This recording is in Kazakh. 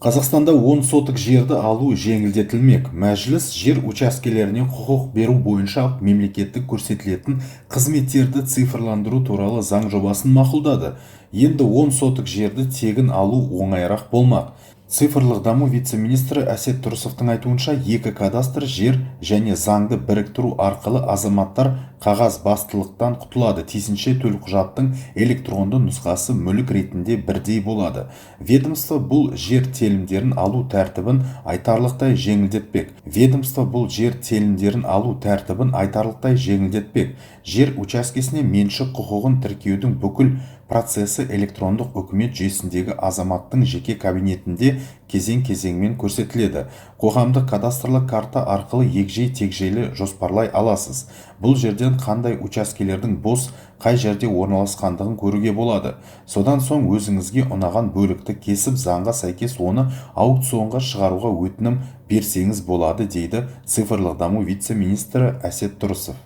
Қазақстанда 10 сотық жерді алу жеңілдетілмек. Мәжіліс жер учаскелеріне құқық беру бойынша мемлекеттік көрсетілетін қызметтерді цифрландыру туралы заң жобасын мақұлдады. Енді 10 сотық жерді тегін алу оңайырақ болмақ. Цифрлық даму вице-министрі Әсет Тұрысовтың айтуынша, екі кадастр жер және заңды біріктіру арқылы азаматтар қағаз бастылықтан құтылады. Тиісінше төлқұжаттың электронды нұсқасы мүлік ретінде бірдей болады. Ведомство бұл жер телімдерін алу тәртібін айтарлықтай жеңілдетпек. Жер учаскесіне меншік құқығын тіркеудің бүкіл процесі электрондық үкімет жүйесіндегі азаматтың жеке кабинетінде кезең-кезеңмен көрсетіледі. Қоғамдық кадастрлық карта арқылы егжей-тегжейлі жоспарлай аласыз. Бұл жерден қандай учаскелердің бос, қай жерде орналасқандығын көруге болады. Содан соң өзіңізге ұнаған бөлікті кесіп, заңға сәйкес оны аукционға шығаруға өтінім берсеңіз болады, дейді цифрлық даму вице-министрі Әсет Тұрысов.